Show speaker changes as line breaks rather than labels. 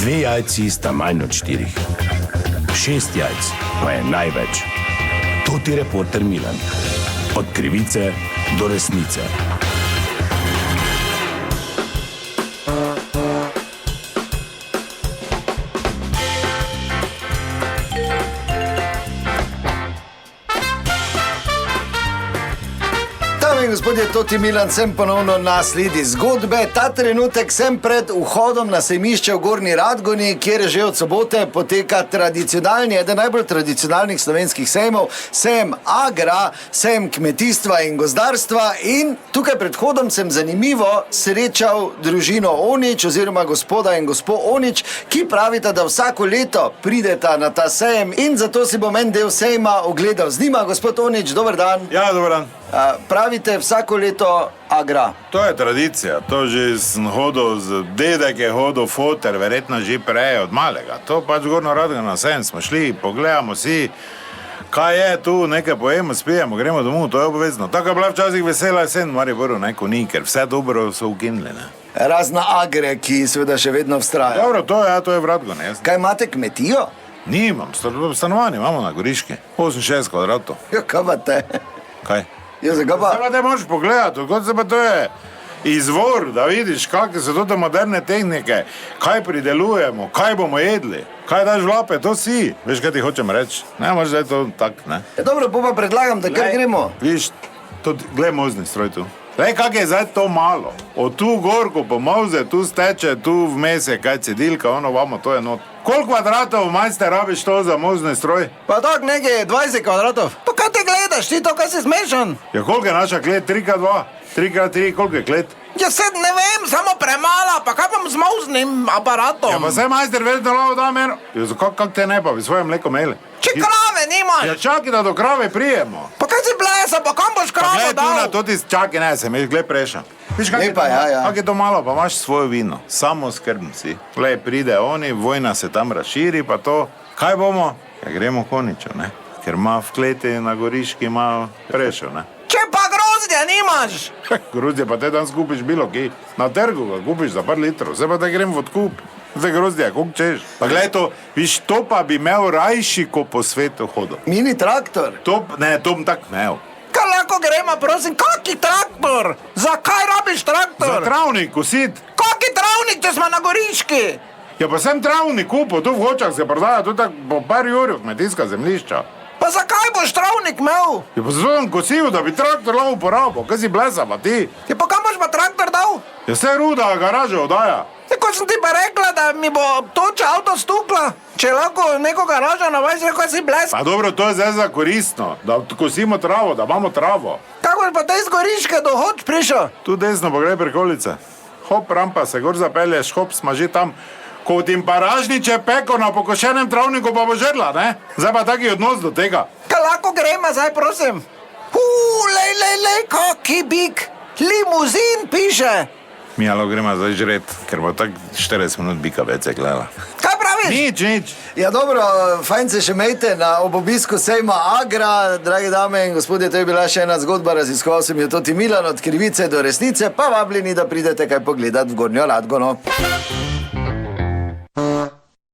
2 jajci sta manj od 4. 6 jajc pa je največ. To ti reporter Milan. Od krivice do resnice.
Gospodje, toti Milan, sem ponovno na sledi zgodbe. Ta trenutek sem pred vhodom na sejmišče v Gornji Radgoni, kjer že od sobote poteka tradicionalni, eden najbolj tradicionalnih slovenskih sejmov, sejem Agra, sejem kmetijstva in gozdarstva. In tukaj pred vhodom sem zanimivo srečal družino Onič oziroma gospoda in gospo Onič, ki pravita, da vsako leto prideta na ta sejem in zato si bom en del sejma ogledal z njima. Gospod Onič, dober dan.
Ja, dober dan.
Pravite vsako leto Agra.
To je tradicija, to že sem hodil z dedek je hodil foter, verjetno že prej od malega. To pač Gornjo Radgono sejem smo šli, pogledamo si, kaj je tu, nekaj pojemo, spijemo, gremo domov, to je obvezno. Tako je bila včasih vesela jesen, Mariboru neko ni, ker vse dobro so ukinili, ne.
Razna Agre, ki seveda še vedno vztraja.
Dobro, to je v Radgoni, jasno.
Kaj imate kmetijo?
Nimam, stanovanje imamo na Goriški, 68 kvadratov.
Jo, kaj imate?
Kaj?
Jo, zakaj pa?
Zdaj pa te možeš pogledati, kot se pa to je izvor, da vidiš, kakve so to moderne tehnike, kaj pridelujemo, kaj bomo jedli, kaj daš v lape, to si. Veš, kaj ti hočem reči? Ne, možeš zdaj to tak, ne.
Dobro, pa predlagam, da kar gremo.
Vidiš, glej mozni stroj tu. Glej, kak je zdaj to malo. Od tu gorko pomolze, tu steče, tu vmes je kaj cedilka, ono vamo, to je not. Koliko kvadratov majste rabiš to za mozni stroj?
Pa tak nekaj 20 kvadratov. Pa kaj te gledaš, ti to, kaj si zmešan?
Ja, koliko je naša klet? 3x2? 3x3, koliko je klet?
Ja, sed ne vem, samo premala, pa kaj bom z moznim aparatom?
Ja, pa saj majster verjetno lavo da meno. Ja, kak te ne pa, bi svoje mleko imeli?
Če krave nimaš?
Ja, čaki, da do krave prijemo.
Pa kaj si blesa, pa kam boš kravo
Glej tu na
dal?
to ti čaki, ne, se mi gled prešam. Viš, kak je to, kak je to malo, pa imaš svoje vino, samo skrbn si. Glej, pride oni, vojna se tam razširi, pa to, kaj bomo? Ja, gremo Koničo, ne, ker ima v kleti na Goriški, ima prešel, ne.
Če pa grozdja nimaš?
Grozdje pa te dan skupiš bilo ki, na trgu ga kupiš za par litrov, zdaj pa te grem v odkup. Zdaj grozdja, koliko češ? Pa glej to, viš, to pa bi imel rajši, ko po svetu hodil.
Mini traktor?
To bom tak imel.
Kaj lahko gremo, prosim, kaki traktor? Zakaj rabiš traktor?
Za travnik, kosit.
Kaki travnik, če smo na Goriški?
Ja, pa sem travnik kupil, tu v Hočah se prodaja, tu tak po par jurjev kmetijska zemljišča.
Pa zakaj boš travnik imel?
Ja, pa zato sem kosil, da bi traktor lahko uporabil, kaj si blesa, pa ti?
Ja, pa kam boš pa traktor dal?
Ja, se ruda garaže odaja.
Tako sem ti pa rekla, da mi bo toča avto stukla. Če lahko neko garažo navaš, rekel si bles.
Pa dobro, to je zdaj za koristno, da kosimo travo, da imamo travo.
Kako boš pa te iz Goriške do Hoč prišel?
Tu desno pa gre prikolice. Hop, rampa, se gor zapelješ, hop, smaži tam. Ko tim paražniče peko na pokošenem travniku pa bo žrla, ne? Zdaj pa taki odnos do tega.
Kaj lahko gremo zdaj, prosim? Lej, kaki bik. Limuzin piše.
Mi alo gremo zdaj žret, ker bo tak 40 minut bika več se gledala.
Kaj praviš?
Nič.
Ja, dobro, fajn se še mejte na obobisku sejma Agra. Dragi dame in gospodje, to je bila še ena zgodba, raziskoval sem jo toti Milan, od krivice do resnice, pa vabljeni, da pridete kaj pogledat v Gornjo Radgono.